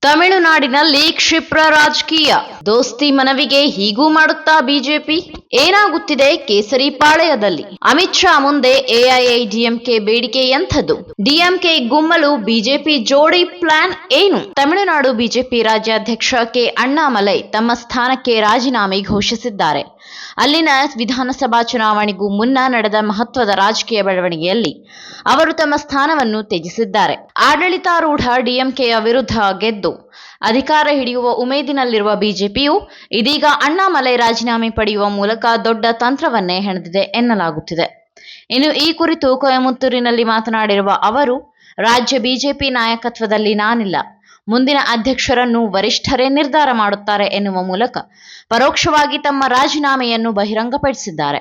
ತಮಿಳುನಾಡಿನಲ್ಲಿ ಕ್ಷಿಪ್ರ ರಾಜಕೀಯ ದೋಸ್ತಿ ಮನವಿಗೆ ಹೀಗೂ ಮಾಡುತ್ತಾ ಬಿಜೆಪಿ ಏನಾಗುತ್ತಿದೆ ಕೇಸರಿ ಪಾಳೆಯದಲ್ಲಿ ಅಮಿತ್ ಶಾ ಮುಂದೆ ಎಐಎಡಿಎಂಕೆ ಬೇಡಿಕೆ ಎಂಥದ್ದು ಡಿಎಂಕೆ ಗುಮ್ಮಲು ಬಿಜೆಪಿ ಜೋಡಿ ಪ್ಲಾನ್ ಏನು ತಮಿಳುನಾಡು ಬಿಜೆಪಿ ರಾಜ್ಯಾಧ್ಯಕ್ಷ ಕೆ ಅಣ್ಣಾಮಲೈ ತಮ್ಮ ಸ್ಥಾನಕ್ಕೆ ರಾಜೀನಾಮೆ ಘೋಷಿಸಿದ್ದಾರೆ. ಅಲ್ಲಿನ ವಿಧಾನಸಭಾ ಚುನಾವಣೆಗೂ ಮುನ್ನ ನಡೆದ ಮಹತ್ವದ ರಾಜಕೀಯ ಬೆಳವಣಿಗೆಯಲ್ಲಿ ಅವರು ತಮ್ಮ ಸ್ಥಾನವನ್ನು ತ್ಯಜಿಸಿದ್ದಾರೆ. ಆಡಳಿತಾರೂಢ ಡಿಎಂಕೆಯ ವಿರುದ್ಧ ಗೆದ್ದು ಅಧಿಕಾರ ಹಿಡಿಯುವ ಉಮೇದಿನಲ್ಲಿರುವ ಬಿಜೆಪಿಯು ಇದೀಗ ಅಣ್ಣಾಮಲೈ ರಾಜೀನಾಮೆ ಪಡೆಯುವ ಮೂಲಕ ದೊಡ್ಡ ತಂತ್ರವನ್ನೇ ಹೆಣೆದಿದೆ ಎನ್ನಲಾಗುತ್ತಿದೆ. ಇನ್ನು ಈ ಕುರಿತು ಕೊಯಮತ್ತೂರಿನಲ್ಲಿ ಮಾತನಾಡಿರುವ ಅವರು, ರಾಜ್ಯ ಬಿಜೆಪಿ ನಾಯಕತ್ವದಲ್ಲಿ ನಾನಿಲ್ಲ, ಮುಂದಿನ ಅಧ್ಯಕ್ಷರನ್ನು ವರಿಷ್ಠರೇ ನಿರ್ಧಾರ ಮಾಡುತ್ತಾರೆ ಎನ್ನುವ ಮೂಲಕ ಪರೋಕ್ಷವಾಗಿ ತಮ್ಮ ರಾಜೀನಾಮೆಯನ್ನು ಬಹಿರಂಗಪಡಿಸಿದ್ದಾರೆ.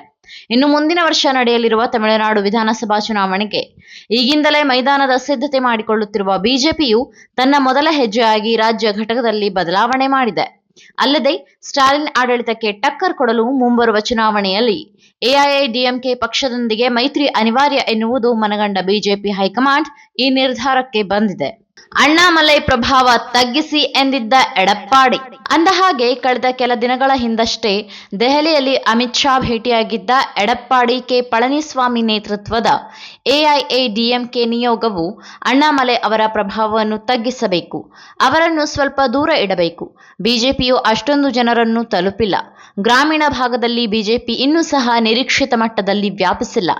ಇನ್ನು ಮುಂದಿನ ವರ್ಷ ನಡೆಯಲಿರುವ ತಮಿಳುನಾಡು ವಿಧಾನಸಭಾ ಚುನಾವಣೆಗೆ ಈಗಿಂದಲೇ ಮೈದಾನದ ಸಿದ್ಧತೆ ಮಾಡಿಕೊಳ್ಳುತ್ತಿರುವ ಬಿಜೆಪಿಯು ತನ್ನ ಮೊದಲ ಹೆಜ್ಜೆಯಾಗಿ ರಾಜ್ಯ ಘಟಕದಲ್ಲಿ ಬದಲಾವಣೆ ಮಾಡಿದೆ. ಅಲ್ಲದೆ ಸ್ಟಾಲಿನ್ ಆಡಳಿತಕ್ಕೆ ಟಕ್ಕರ್ ಕೊಡಲು ಮುಂಬರುವ ಚುನಾವಣೆಯಲ್ಲಿ ಎಐಎಡಿಎಂಕೆ ಪಕ್ಷದೊಂದಿಗೆ ಮೈತ್ರಿ ಅನಿವಾರ್ಯ ಎನ್ನುವುದು ಮನಗಂಡ ಬಿಜೆಪಿ ಹೈಕಮಾಂಡ್ ಈ ನಿರ್ಧಾರಕ್ಕೆ ಬಂದಿದೆ. ಅಣ್ಣಾಮಲೈ ಪ್ರಭಾವ ತಗ್ಗಿಸಿ ಎಂದಿದ್ದ ಎಡಪ್ಪಾಡಿ. ಅಂದಹಾಗೆ ಕಳೆದ ಕೆಲ ದಿನಗಳ ಹಿಂದಷ್ಟೇ ದೆಹಲಿಯಲ್ಲಿ ಅಮಿತ್ ಶಾ ಭೇಟಿಯಾಗಿದ್ದ ಎಡಪ್ಪಾಡಿ ಕೆ ಪಳನಿಸ್ವಾಮಿ ನೇತೃತ್ವದ ಎಐಎಡಿಎಂಕೆ ನಿಯೋಗವು ಅಣ್ಣಾಮಲೈ ಅವರ ಪ್ರಭಾವವನ್ನು ತಗ್ಗಿಸಬೇಕು, ಅವರನ್ನು ಸ್ವಲ್ಪ ದೂರ ಇಡಬೇಕು, ಬಿಜೆಪಿಯು ಅಷ್ಟೊಂದು ಜನರನ್ನು ತಲುಪಿಲ್ಲ, ಗ್ರಾಮೀಣ ಭಾಗದಲ್ಲಿ ಬಿಜೆಪಿ ಇನ್ನೂ ಸಹ ನಿರೀಕ್ಷಿತ ಮಟ್ಟದಲ್ಲಿ ವ್ಯಾಪಿಸಿಲ್ಲ,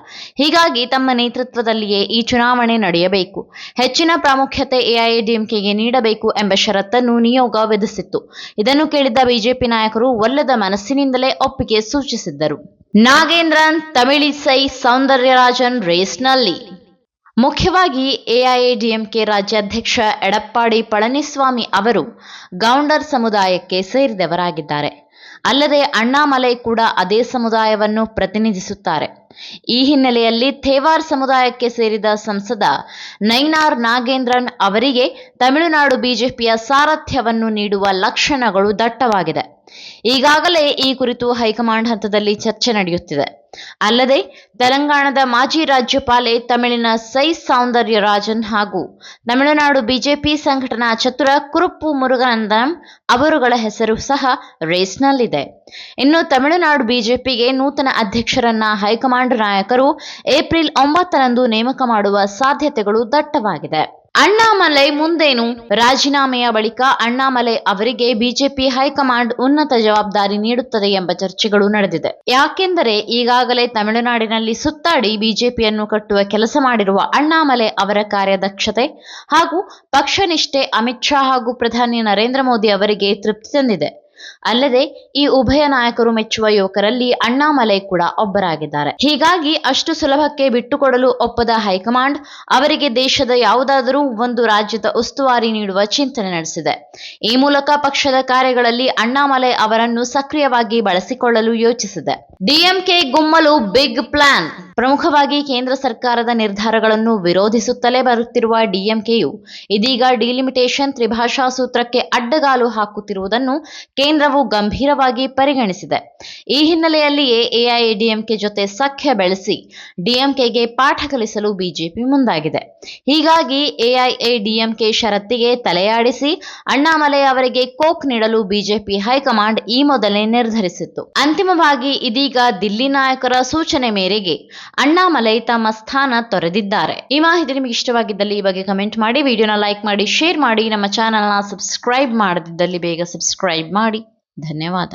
ಹೀಗಾಗಿ ತಮ್ಮ ನೇತೃತ್ವದಲ್ಲಿಯೇ ಈ ಚುನಾವಣೆ ನಡೆಯಬೇಕು, ಹೆಚ್ಚಿನ ಪ್ರಾಮುಖ್ಯತೆ ಎಐಎಡಿಎಂಕೆಗೆ ನೀಡಬೇಕು ಎಂಬ ಷರತ್ತನ್ನು ನಿಯೋಗ ವಿಧಿಸಿತ್ತು. ಇದನ್ನು ಕೇಳಿದ್ದ ಬಿಜೆಪಿ ನಾಯಕರು ಒಲ್ಲದ ಮನಸ್ಸಿನಿಂದಲೇ ಒಪ್ಪಿಗೆ ಸೂಚಿಸಿದ್ದರು. ನಾಗೇಂದ್ರನ್ ತಮಿಳಿಸೈ ಸೌಂದರ್ಯರಾಜನ್ ರೇಸ್ನಲ್ಲಿ. ಮುಖ್ಯವಾಗಿ ಎಐಎಡಿಎಂಕೆ ರಾಜ್ಯಾಧ್ಯಕ್ಷ ಎಡಪ್ಪಾಡಿ ಪಳನಿಸ್ವಾಮಿ ಅವರು ಗೌಂಡರ್ ಸಮುದಾಯಕ್ಕೆ ಸೇರಿದವರಾಗಿದ್ದಾರೆ. ಅಲ್ಲದೆ ಅಣ್ಣಾಮಲೈ ಕೂಡ ಅದೇ ಸಮುದಾಯವನ್ನು ಪ್ರತಿನಿಧಿಸುತ್ತಾರೆ. ಈ ಹಿನ್ನೆಲೆಯಲ್ಲಿ ಥೇವಾರ್ ಸಮುದಾಯಕ್ಕೆ ಸೇರಿದ ಸಂಸದ ನೈನಾರ್ ನಾಗೇಂದ್ರನ್ ಅವರಿಗೆ ತಮಿಳುನಾಡು ಬಿಜೆಪಿಯ ಸಾರಥ್ಯವನ್ನು ನೀಡುವ ಲಕ್ಷಣಗಳು ದಟ್ಟವಾಗಿದೆ. ಈಗಾಗಲೇ ಈ ಕುರಿತು ಹೈಕಮಾಂಡ್ ಹಂತದಲ್ಲಿ ಚರ್ಚೆ ನಡೆಯುತ್ತಿದೆ. ಅಲ್ಲದೆ ತೆಲಂಗಾಣದ ಮಾಜಿ ರಾಜ್ಯಪಾಲೆ ತಮಿಳಿನ ಸೈ ಸೌಂದರ್ಯರಾಜನ್ ಹಾಗೂ ತಮಿಳುನಾಡು ಬಿಜೆಪಿ ಸಂಘಟನಾ ಚತುರ ಕುರುಪ್ಪು ಮುರುಗನಂದಂ ಅವರುಗಳ ಹೆಸರು ಸಹ ರೇಸ್ನಲ್ಲಿದೆ. ಇನ್ನು ತಮಿಳುನಾಡು ಬಿಜೆಪಿಗೆ ನೂತನ ಅಧ್ಯಕ್ಷರನ್ನ ಹೈಕಮಾಂಡ್ ನಾಯಕರು ಏಪ್ರಿಲ್ 9ರಂದು ನೇಮಕ ಮಾಡುವ ಸಾಧ್ಯತೆಗಳು ದಟ್ಟವಾಗಿದೆ. ಅಣ್ಣಾಮಲೈ ಮುಂದೇನು? ರಾಜೀನಾಮೆಯ ಬಳಿಕ ಅಣ್ಣಾಮಲೈ ಅವರಿಗೆ ಬಿಜೆಪಿ ಹೈಕಮಾಂಡ್ ಉನ್ನತ ಜವಾಬ್ದಾರಿ ನೀಡುತ್ತದೆ ಎಂಬ ಚರ್ಚೆಗಳು ನಡೆದಿದೆ. ಯಾಕೆಂದರೆ ಈಗಾಗಲೇ ತಮಿಳುನಾಡಿನಲ್ಲಿ ಸುತ್ತಾಡಿ ಬಿಜೆಪಿಯನ್ನು ಕಟ್ಟುವ ಕೆಲಸ ಮಾಡಿರುವ ಅಣ್ಣಾಮಲೈ ಅವರ ಕಾರ್ಯದಕ್ಷತೆ ಹಾಗೂ ಪಕ್ಷನಿಷ್ಠೆ ಅಮಿತ್ ಶಾ ಹಾಗೂ ಪ್ರಧಾನಿ ನರೇಂದ್ರ ಮೋದಿ ಅವರಿಗೆ ತೃಪ್ತಿ ತಂದಿದೆ. ಅಲ್ಲದೆ ಈ ಉಭಯ ನಾಯಕರು ಮೆಚ್ಚುವ ಯುವಕರಲ್ಲಿ ಅಣ್ಣಾಮಲೈ ಕೂಡ ಒಬ್ಬರಾಗಿದ್ದಾರೆ. ಹೀಗಾಗಿ ಅಷ್ಟು ಸುಲಭಕ್ಕೆ ಬಿಟ್ಟುಕೊಡಲು ಒಪ್ಪದ ಹೈಕಮಾಂಡ್ ಅವರಿಗೆ ದೇಶದ ಯಾವುದಾದರೂ ಒಂದು ರಾಜ್ಯದ ಉಸ್ತುವಾರಿ ನೀಡುವ ಚಿಂತನೆ ನಡೆಸಿದೆ. ಈ ಮೂಲಕ ಪಕ್ಷದ ಕಾರ್ಯಗಳಲ್ಲಿ ಅಣ್ಣಾಮಲೈ ಅವರನ್ನು ಸಕ್ರಿಯವಾಗಿ ಬಳಸಿಕೊಳ್ಳಲು ಯೋಚಿಸಿದೆ. ಡಿಎಂಕೆ ಗುಮ್ಮಲು ಬಿಗ್ ಪ್ಲಾನ್. ಪ್ರಮುಖವಾಗಿ ಕೇಂದ್ರ ಸರ್ಕಾರದ ನಿರ್ಧಾರಗಳನ್ನು ವಿರೋಧಿಸುತ್ತಲೇ ಬರುತ್ತಿರುವ ಡಿಎಂಕೆಯು ಇದೀಗ ಡಿಲಿಮಿಟೇಷನ್ ತ್ರಿಭಾಷಾ ಸೂತ್ರಕ್ಕೆ ಅಡ್ಡಗಾಲು ಹಾಕುತ್ತಿರುವುದನ್ನು ಕೇಂದ್ರವು ಗಂಭೀರವಾಗಿ ಪರಿಗಣಿಸಿದೆ. ಈ ಹಿನ್ನೆಲೆಯಲ್ಲಿಯೇ ಎಐಎಡಿಎಂಕೆ ಜೊತೆ ಸಖ್ಯ ಬೆಳೆಸಿ ಡಿಎಂಕೆಗೆ ಪಾಠ ಕಲಿಸಲು ಬಿಜೆಪಿ ಮುಂದಾಗಿದೆ. ಹೀಗಾಗಿ ಎಐಎಡಿಎಂಕೆ ಷರತ್ತಿಗೆ ತಲೆಯಾಡಿಸಿ ಅಣ್ಣಾಮಲೈ ಅವರಿಗೆ ಕೋಕ್ ನೀಡಲು ಬಿಜೆಪಿ ಹೈಕಮಾಂಡ್ ಈ ಮೊದಲೇ ನಿರ್ಧರಿಸಿತ್ತು. ಅಂತಿಮವಾಗಿ ಇದೀಗ ದಿಲ್ಲಿ ನಾಯಕರ ಸೂಚನೆ ಮೇರೆಗೆ ಅಣ್ಣಾಮಲೈ ತಮ್ಮ ಸ್ಥಾನ ತೊರೆದಿದ್ದಾರೆ. ಈ ಮಾಹಿತಿ ನಿಮಗೆ ಇಷ್ಟವಾಗಿದ್ದಲ್ಲಿ ಈ ಬಗ್ಗೆ ಕಮೆಂಟ್ ಮಾಡಿ, ವಿಡಿಯೋನ ಲೈಕ್ ಮಾಡಿ, ಶೇರ್ ಮಾಡಿ. ನಮ್ಮ ಚಾನೆಲ್ನ ಸಬ್ಸ್ಕ್ರೈಬ್ ಮಾಡದಿದ್ದಲ್ಲಿ ಬೇಗ ಸಬ್ಸ್ಕ್ರೈಬ್ ಮಾಡಿ. ಧನ್ಯವಾದ.